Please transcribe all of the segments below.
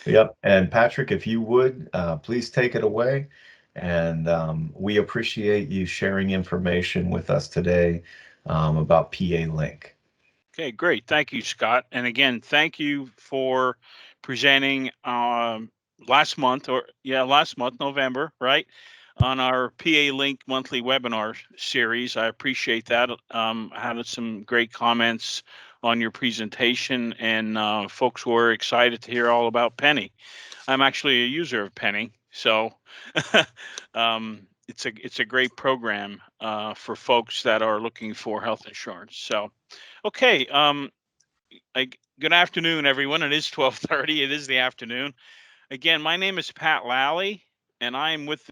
Yep. And Patrick, if you would, please take it away. And we appreciate you sharing information with us today about PA Link. Okay, great. Thank you, Scott. And again, thank you for presenting last month, November, right, on our PA Link monthly webinar series. I appreciate that. I had some great comments on your presentation, and folks were excited to hear all about Penny. I'm actually a user of Penny, so it's a great program for folks that are looking for health insurance. So, okay, good afternoon, everyone. It is 12:30. It is the afternoon. Again, my name is Pat Lally, and I am with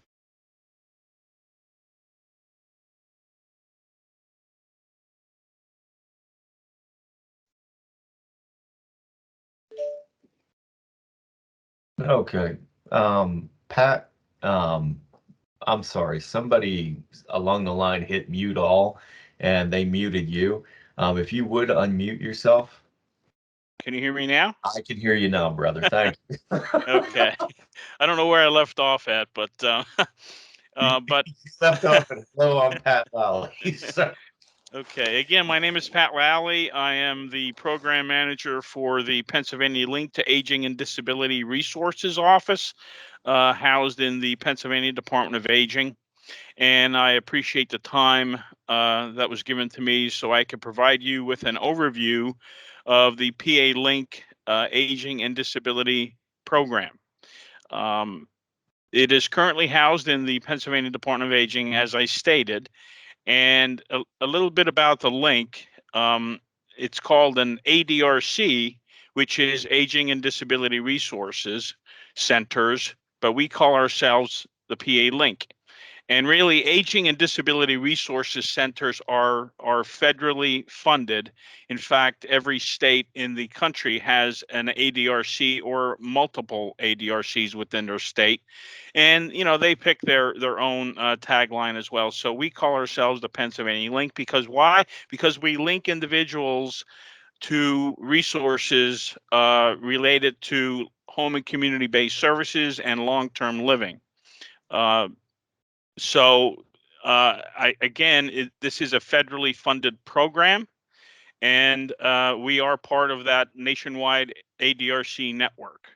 Okay. Pat, I'm sorry. Somebody along the line hit mute all and they muted you. If you would unmute yourself. Can you hear me now? I can hear you now, brother. Thank you. Okay. I don't know where I left off at, but You but left off and hello, I'm Pat Lally. So, okay. Again, my name is Pat Lally. I am the program manager for the Pennsylvania Link to Aging and Disability Resources Office, housed in the Pennsylvania Department of Aging. And I appreciate the time that was given to me so I could provide you with an overview of the PA Link Aging and Disability Program. Um, it is currently housed in the Pennsylvania Department of Aging, as I stated, and a little bit about the link. It's called an ADRC, which is Aging and Disability Resources Centers, but we call ourselves the PA Link. And really, aging and disability resources centers are federally funded. In fact, every state in the country has an ADRC or multiple ADRCs within their state, and they pick their own tagline as well. So we call ourselves the Pennsylvania Link because why? Because we link individuals to resources related to home and community-based services and long-term living. Uh, so, this is a federally funded program, and we are part of that nationwide ADRC network.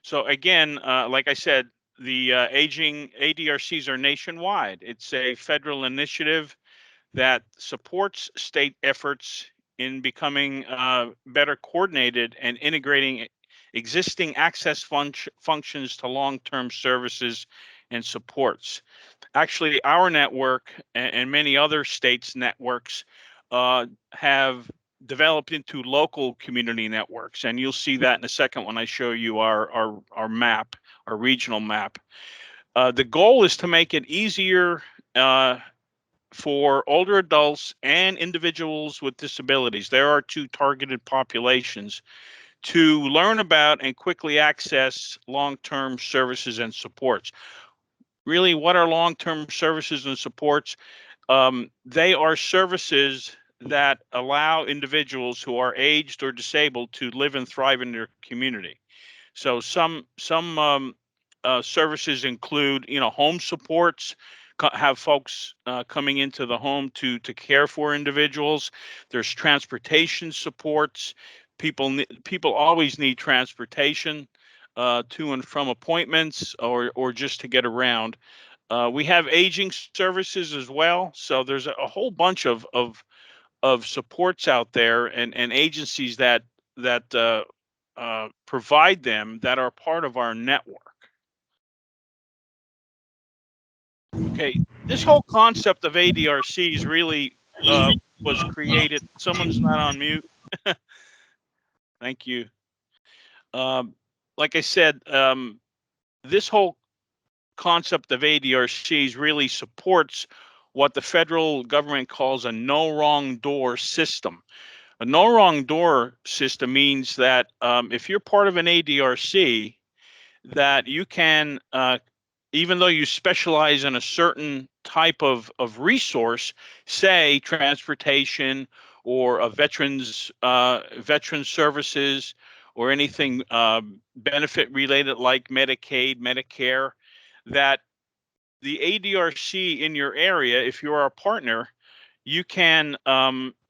So again, like I said, the aging ADRCs are nationwide. It's a federal initiative that supports state efforts in becoming better coordinated and integrating existing access functions to long-term services and supports. Actually, our network and many other states' networks have developed into local community networks, and you'll see that in a second when I show you our map, our regional map. The goal is to make it easier for older adults and individuals with disabilities. There are two targeted populations to learn about and quickly access long-term services and supports. Really, what are long-term services and supports? They are services that allow individuals who are aged or disabled to live and thrive in their community. So some services include, home supports, have folks coming into the home to care for individuals. There's transportation supports. People always need transportation to and from appointments or just to get around. We have aging services as well. So there's a whole bunch of supports out there and agencies that provide them that are part of our network. Okay, this whole concept of ADRCs really was created. Someone's not on mute. Thank you. Like I said, this whole concept of ADRCs really supports what the federal government calls a no wrong door system. A no wrong door system means that if you're part of an ADRC, that you can, even though you specialize in a certain type of resource, say transportation or a veteran services or anything benefit related like Medicaid, Medicare, that the ADRC in your area, if you're a partner, you can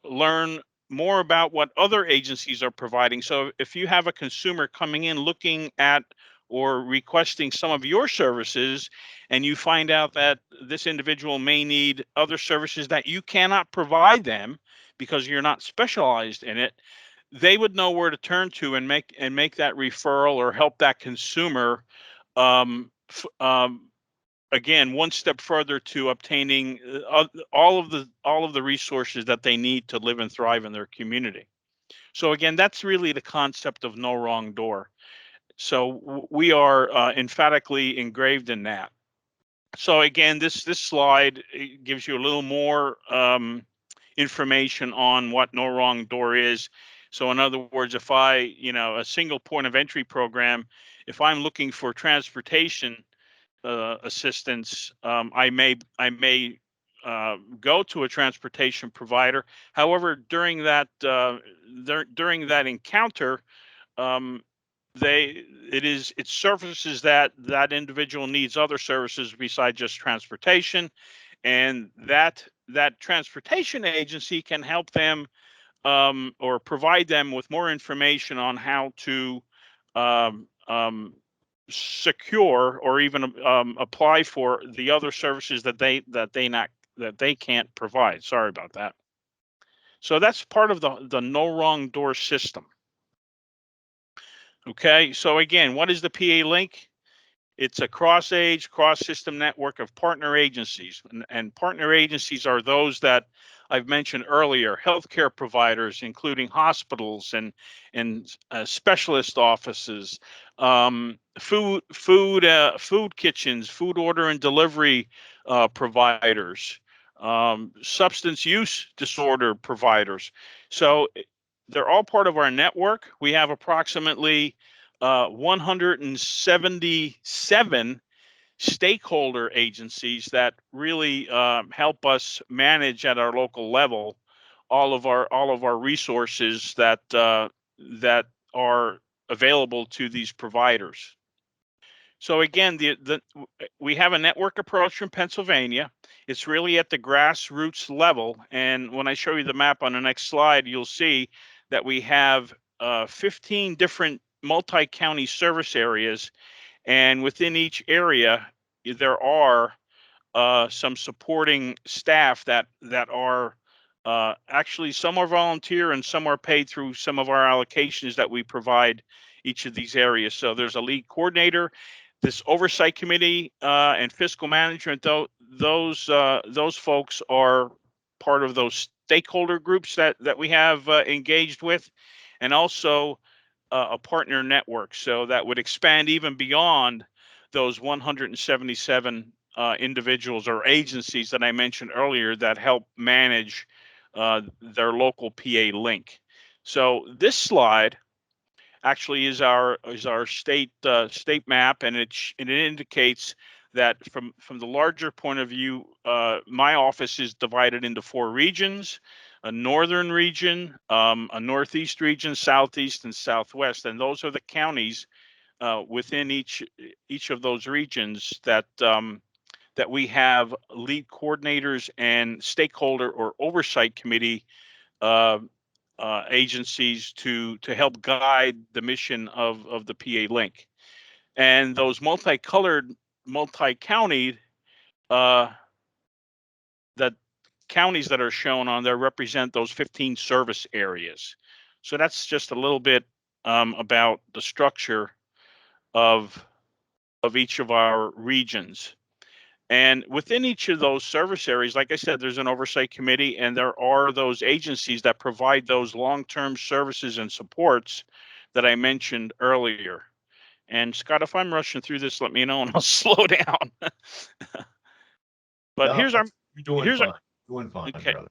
learn more about what other agencies are providing. So if you have a consumer coming in looking at or requesting some of your services, and you find out that this individual may need other services that you cannot provide them because you're not specialized in it, they would know where to turn to and make that referral or help that consumer um, again one step further to obtaining all of the resources that they need to live and thrive in their community. So again, that's really the concept of no wrong door. So we are emphatically engraved in that. So again, this slide gives you a little more information on what no wrong door is. So in other words, if I, a single point of entry program, if I'm looking for transportation assistance, I may go to a transportation provider. However, during that encounter, um, it surfaces that individual needs other services besides just transportation, and that transportation agency can help them or provide them with more information on how to um, um, secure or even apply for the other services that they can't provide. Sorry about that. So that's part of the no wrong door system. Okay, so again, what is the PA Link? It's a cross-age, cross-system network of partner agencies. And partner agencies are those that I've mentioned earlier, healthcare providers, including hospitals and specialist offices, food kitchens, food order and delivery providers, substance use disorder providers. So they're all part of our network. We have approximately 177 stakeholder agencies that really help us manage at our local level all of our resources that are available to these providers. So again, we have a network approach from Pennsylvania. It's really at the grassroots level. And when I show you the map on the next slide, you'll see that we have 15 different multi-county service areas. And within each area, there are some supporting staff that are actually, some are volunteer and some are paid through some of our allocations that we provide each of these areas. So there's a lead coordinator, this oversight committee, and fiscal management. Those folks are part of those stakeholder groups that we have engaged with, and also a partner network. So that would expand even beyond those 177 individuals or agencies that I mentioned earlier that help manage their local PA link. So this slide actually is our state map, and it indicates that from the larger point of view, my office is divided into 4 regions: a northern region, a northeast region, southeast, and southwest, and those are the counties within each of those regions that that we have lead coordinators and stakeholder or oversight committee uh, agencies to help guide the mission of the PA Link. And those multicolored, multi-county, that counties that are shown on there represent those 15 service areas. So that's just a little bit about the structure of each of our regions. And within each of those service areas, like I said, there's an oversight committee, and there are those agencies that provide those long-term services and supports that I mentioned earlier. And Scott, if I'm rushing through this, let me know and I'll slow down. But No, here's our you're doing fine. Doing fine, okay. brother.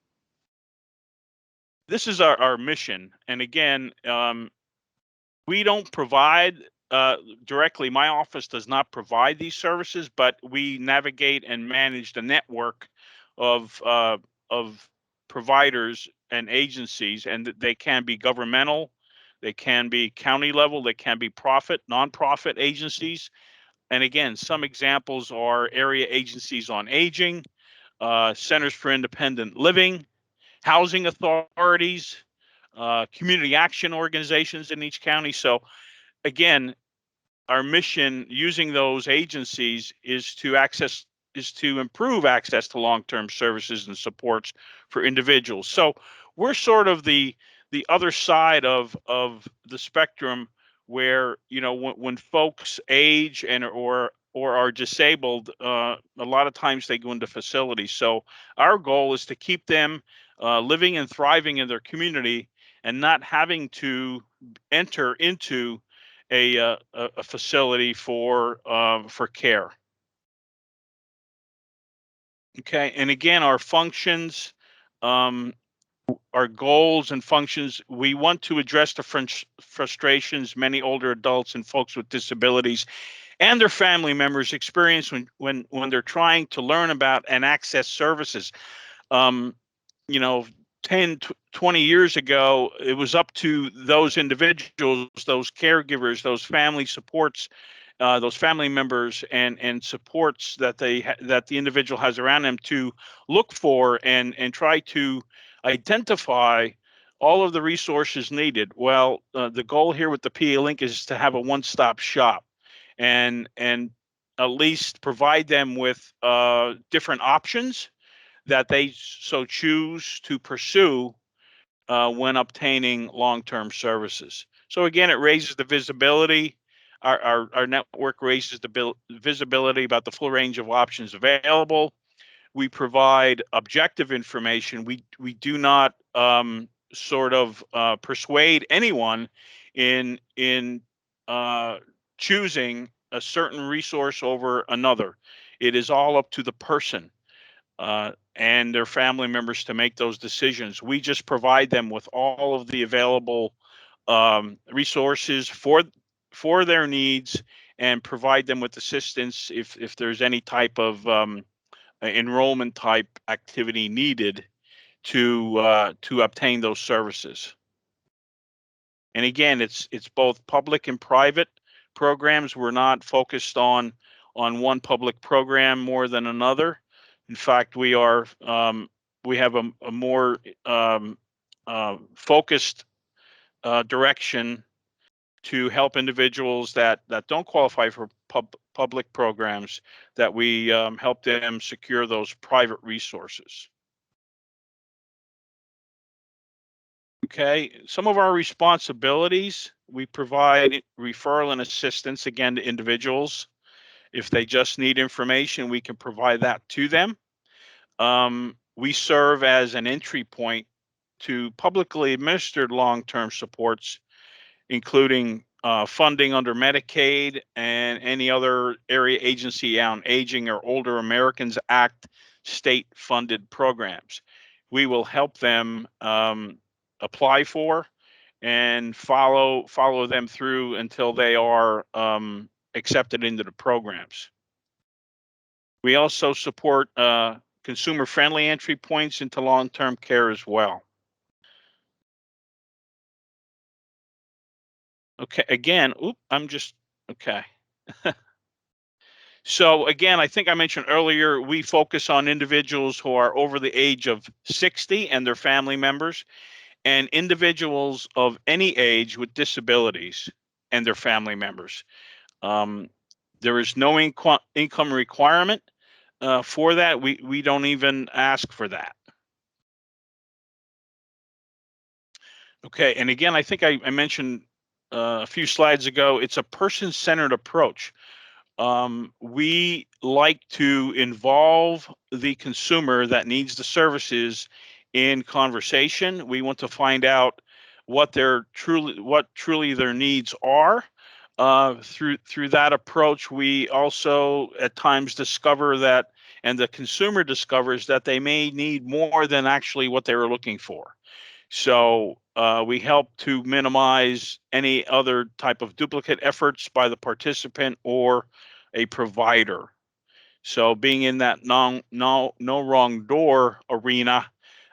This is our mission, and again, we don't provide directly. My office does not provide these services, but we navigate and manage the network of providers and agencies, and they can be governmental, They can be county level, they can be nonprofit agencies. And again, some examples are area agencies on aging, centers for independent living, housing authorities, community action organizations in each county. So again, our mission using those agencies is to improve access to long-term services and supports for individuals. So we're sort of the other side of the spectrum, where when folks age and or are disabled, a lot of times they go into facilities. So our goal is to keep them living and thriving in their community and not having to enter into a facility for care. Okay, and again, our functions, um, our goals and functions. We want to address the frustrations many older adults and folks with disabilities and their family members experience when they're trying to learn about and access services. Um, you know, 10, 20 years ago, it was up to those individuals, those caregivers, those family supports, those family members and supports that that the individual has around them to look for and try to identify all of the resources needed. Well, the goal here with the PA Link is to have a one-stop shop and at least provide them with different options that they so choose to pursue when obtaining long-term services. So again, it raises the visibility. Our network raises the visibility about the full range of options available. We provide objective information. We do not sort of persuade anyone in choosing a certain resource over another. It is all up to the person and their family members to make those decisions. We just provide them with all of the available resources for their needs and provide them with assistance if there's any type of enrollment type activity needed to obtain those services. And again, it's both public and private programs. We're not focused on one public program more than another. In fact, we have a more focused direction to help individuals that don't qualify for public programs, that we help them secure those private resources. Okay, some of our responsibilities: we provide referral and assistance, again, to individuals. If they just need information, we can provide that to them. We serve as an entry point to publicly administered long-term supports, including funding under Medicaid and any other area agency on aging or Older Americans Act state-funded programs. We will help them apply for and follow them through until they are accepted into the programs. We also support consumer-friendly entry points into long-term care as well. Okay, again, okay. So again, I think I mentioned earlier, we focus on individuals who are over the age of 60 and their family members, and individuals of any age with disabilities and their family members. There is no income requirement for that. We don't even ask for that. Okay, and again, I think I mentioned a few slides ago, it's a person-centered approach. We like to involve the consumer that needs the services in conversation. We want to find out what truly their needs are. Through that approach, we also at times discover that, and the consumer discovers that they may need more than actually what they were looking for. So we help to minimize any other type of duplicate efforts by the participant or a provider. So being in that no wrong door arena,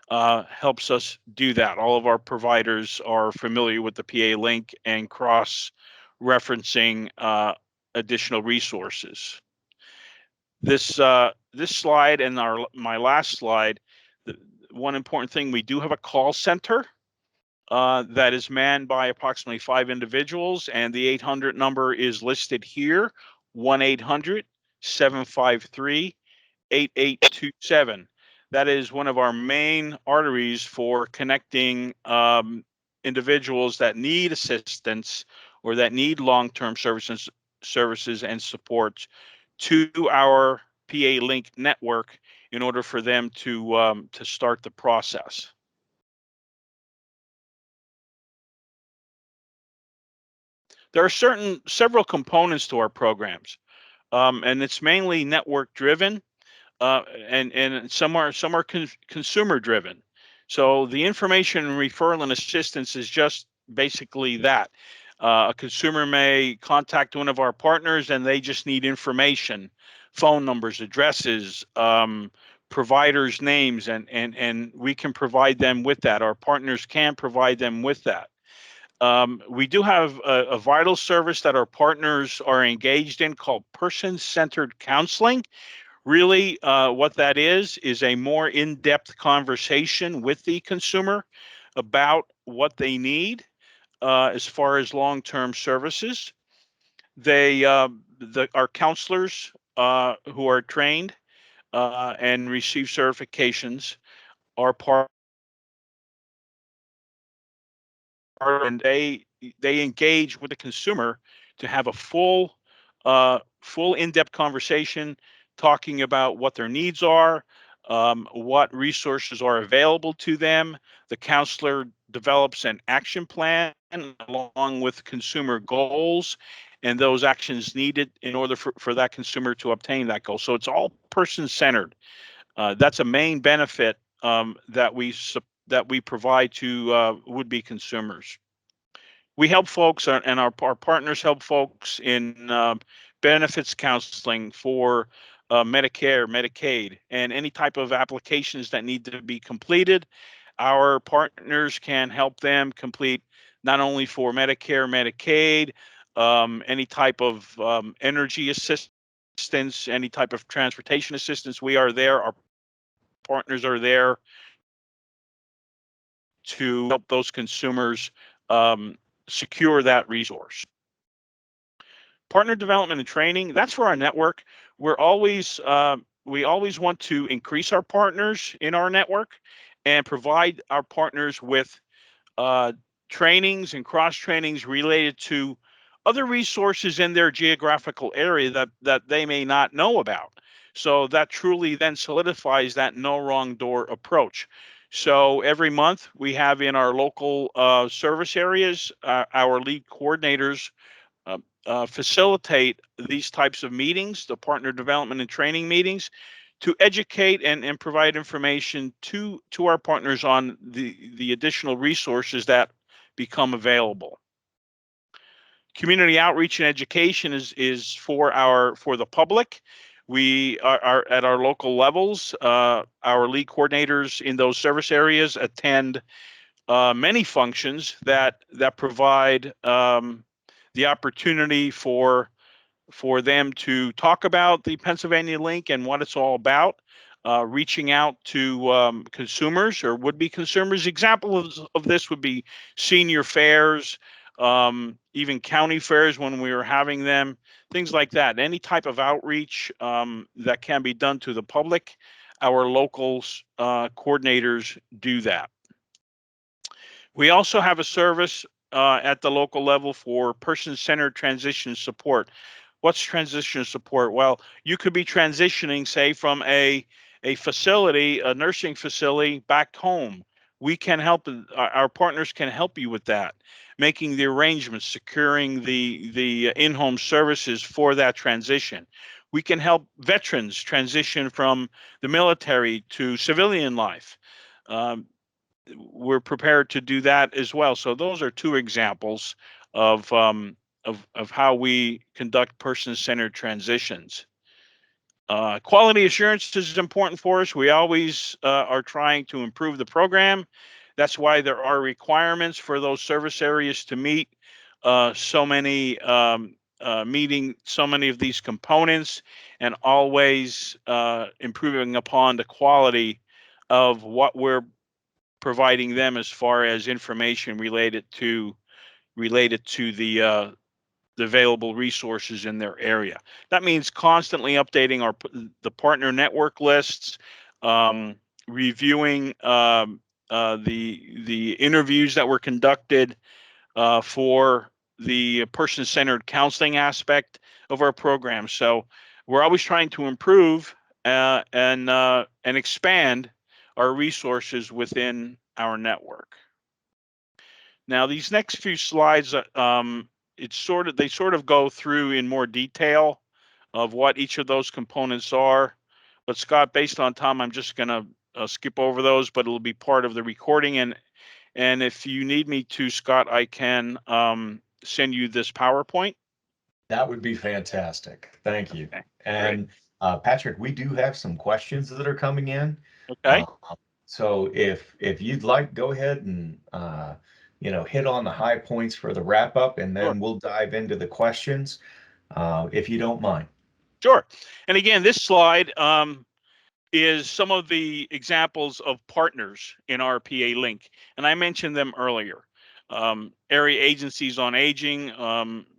helps us do that. All of our providers are familiar with the PA link and cross-referencing additional resources. This slide and my last slide, one important thing, we do have a call center that is manned by approximately 5 individuals, and the 800 number is listed here, 1-800-753-8827. That is one of our main arteries for connecting individuals that need assistance or that need long-term services and support to our PA Link network in order for them to start the process. There are several components to our programs, and it's mainly network driven, and some are consumer driven. So the information referral and assistance is just basically that. A consumer may contact one of our partners and they just need information, phone numbers, addresses, providers' names, and we can provide them with that. Our partners can provide them with that. We do have a vital service that our partners are engaged in called person-centered counseling. Really, what that is a more in-depth conversation with the consumer about what they need as far as long-term services. Our counselors who are trained and receive certifications are part, and they engage with the consumer to have a full in-depth conversation talking about what their needs are, what resources are available to them. The counselor develops an action plan along with consumer goals and those actions needed in order for that consumer to obtain that goal. So it's all person-centered. That's a main benefit that we provide to would-be consumers. We help folks, and our partners help folks in benefits counseling for Medicare, Medicaid, and any type of applications that need to be completed. Our partners can help them complete not only for Medicare, Medicaid, any type of energy assistance, any type of transportation assistance. We are there. Our partners are there to help those consumers secure that resource. Partner development and training, that's for our network. We always want to increase our partners in our network and provide our partners with trainings and cross trainings related to other resources in their geographical area that they may not know about. So that truly then solidifies that no wrong door approach. So every month we have in our local service areas, our lead coordinators facilitate these types of meetings, the partner development and training meetings, to educate and provide information to our partners on the additional resources that become available. Community outreach and education is for the public. We are at our local levels. Our lead coordinators in those service areas attend many functions that provide the opportunity for them to talk about the Pennsylvania Link and what it's all about, reaching out to consumers or would-be consumers. Examples of this would be senior fairs, even county fairs when we were having them, things like that. Any type of outreach that can be done to the public, our local coordinators do that. We also have a service at the local level for person-centered transition support. What's transition support? Well, you could be transitioning, say, from a facility, a nursing facility, back home. We can help. Our partners can help you with that, making the arrangements, securing the in-home services for that transition. We can help veterans transition from the military to civilian life. We're prepared to do that as well. So those are two examples of how we conduct person-centered transitions. Quality assurance is important for us. We always are trying to improve the program. That's why there are requirements for those service areas to meet meeting so many of these components, and always improving upon the quality of what we're providing them as far as information related to the available resources in their area. That means constantly updating the partner network lists, reviewing the interviews that were conducted for the person-centered counseling aspect of our program. So we're always trying to improve and expand our resources within our network. Now, these next few slides, they sort of go through in more detail of what each of those components are. But Scott, based on time, I'm just going to skip over those, but it'll be part of the recording. And if you need me to, Scott, I can send you this PowerPoint. That would be fantastic. Thank you. Okay, And Patrick, we do have some questions that are coming in. okay. So if you'd like, go ahead and hit on the high points for the wrap up, and Sure. then we'll dive into the questions, if you don't mind. Sure. And again, this slide is some of the examples of partners in our PA Link, and I mentioned them earlier. Area agencies on aging,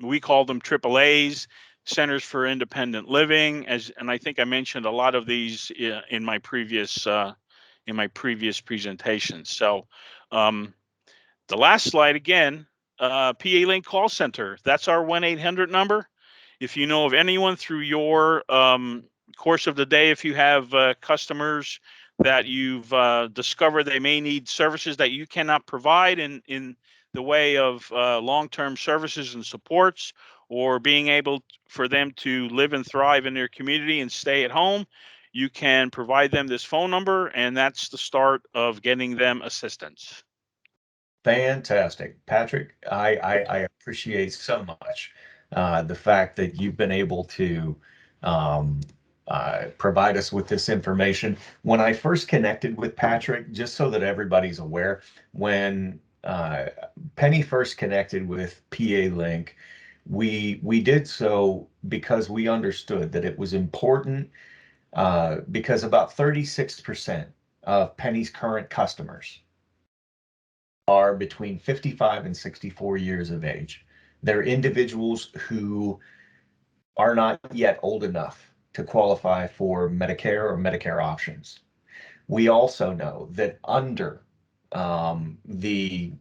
we call them AAAs, Centers for Independent Living, and I think I mentioned a lot of these in my previous presentations. So the last slide again, PA Link call center. That's our 1-800 number. If you know of anyone through your course of the day, if you have customers that you've discovered they may need services that you cannot provide in the way of long-term services and supports, or being able for them to live and thrive in their community and stay at home, you can provide them this phone number, and that's the start of getting them assistance. Fantastic. Patrick, I appreciate so much the fact that you've been able to um, provide us with this information. When I first connected with Patrick, just so that everybody's aware, when Penny first connected with PA Link, we did so because we understood that it was important, because about 36% of Penny's current customers are between 55 and 64 years of age. They're individuals who are not yet old enough to qualify for Medicare or Medicare options. We also know that under the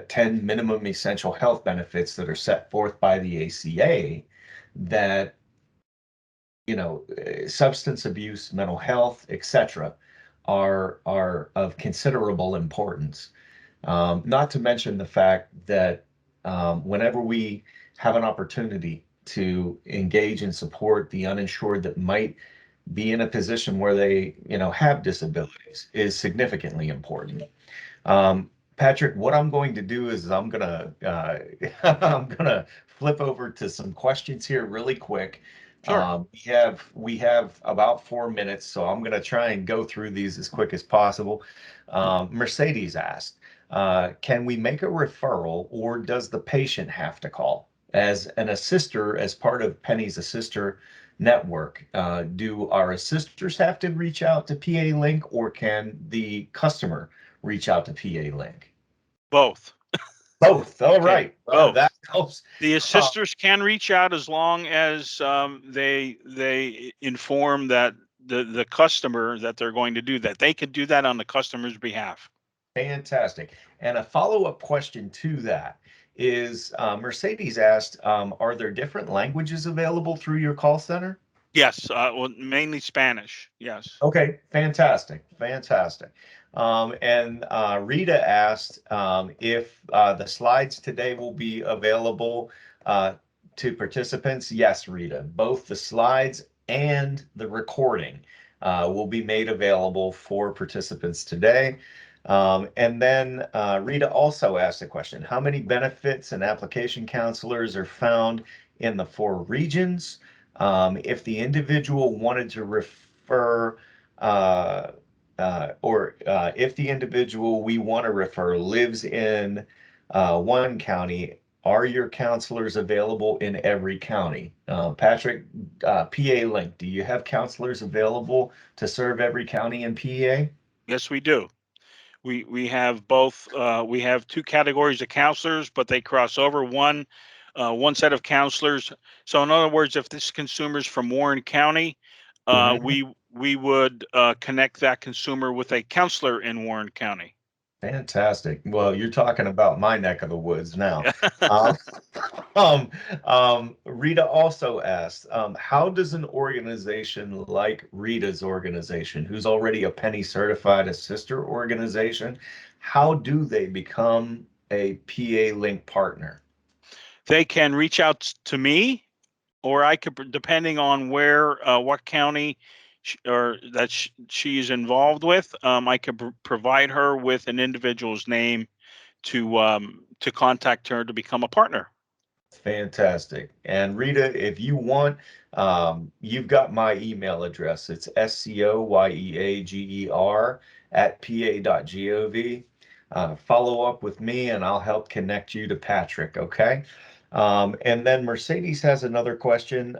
10 minimum essential health benefits that are set forth by the ACA, that substance abuse, mental health, etc., are of considerable importance. Not to mention the fact that whenever we have an opportunity to engage and support the uninsured that might be in a position where they, have disabilities, is significantly important. Patrick, what I'm going to do is I'm gonna I'm gonna flip over to some questions here really quick. Sure. We have about 4 minutes, so I'm gonna try and go through these as quick as possible. Mercedes asked, can we make a referral, or does the patient have to call? As an assister, as part of Penny's assister network, do our assisters have to reach out to PA Link, or can the customer reach out to PA Link? Both. Both. All Okay. right. Both. That helps. The assisters can reach out as long as they inform that the customer that they're going to do that. They can do that on the customer's behalf. Fantastic. And a follow-up question to that is, Mercedes asked, are there different languages available through your call center? Yes, well, mainly Spanish. Yes. Okay, fantastic, fantastic. And Rita asked if the slides today will be available to participants. Yes, Rita, both the slides and the recording will be made available for participants today. And then Rita also asked a question: how many benefits and application counselors are found in the 4 regions? If the individual wanted to refer, uh, if the individual we want to refer lives in one county, are your counselors available in every county? Patrick, PA Link, do you have counselors available to serve every county in PA? Yes, we do. We have both. We have two categories of counselors, but they cross over. One set of counselors. So in other words, if this consumer's from Warren County, Mhm. we would connect that consumer with a counselor in Warren County. Fantastic. Well, you're talking about my neck of the woods now. Um, Rita also asked, how does an organization like Rita's organization, who's already a Penny certified, a sister organization, how do they become a PA Link partner? They can reach out to me, or I could, depending on where, what county or that she is involved with. I could provide her with an individual's name to contact her to become a partner. Fantastic. And Rita, if you want, you've got my email address. It's scoyeager at pa.gov. Follow up with me and I'll help connect you to Patrick, okay? And then Mercedes has another question.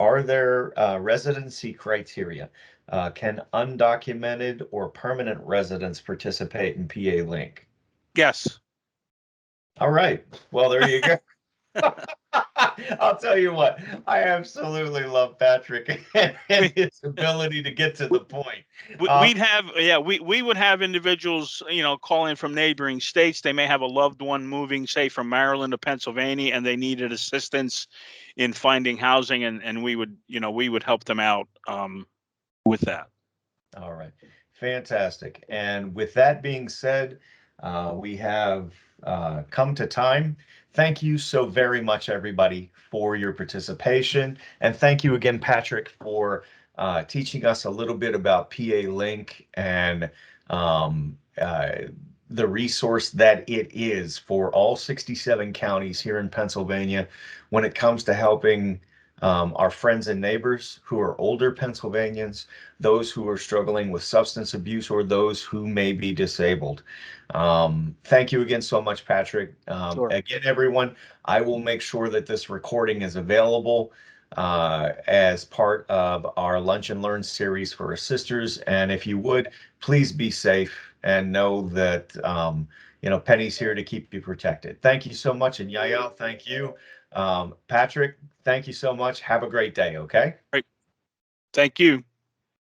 Are there residency criteria? Can undocumented or permanent residents participate in PA Link? Yes. All right. Well, there you go. I'll tell you what, I absolutely love Patrick and we, his ability to get to the point. we'd have, yeah, we would have individuals, call in from neighboring states. They may have a loved one moving, say, from Maryland to Pennsylvania, and they needed assistance in finding housing, and we would help them out with that. All right, fantastic. And with that being said, we have come to time. Thank you so very much, everybody, for your participation. And thank you again, Patrick, for teaching us a little bit about PA Link and um, the resource that it is for all 67 counties here in Pennsylvania when it comes to helping our friends and neighbors who are older Pennsylvanians, those who are struggling with substance abuse, or those who may be disabled. Thank you again so much, Patrick. Sure. Again, everyone, I will make sure that this recording is available as part of our Lunch and Learn series for our sisters. And if you would, please be safe and know that Penny's here to keep you protected. Thank you so much, and Yael, thank you. Patrick, thank you so much. Have a great day, okay? Right. Thank you.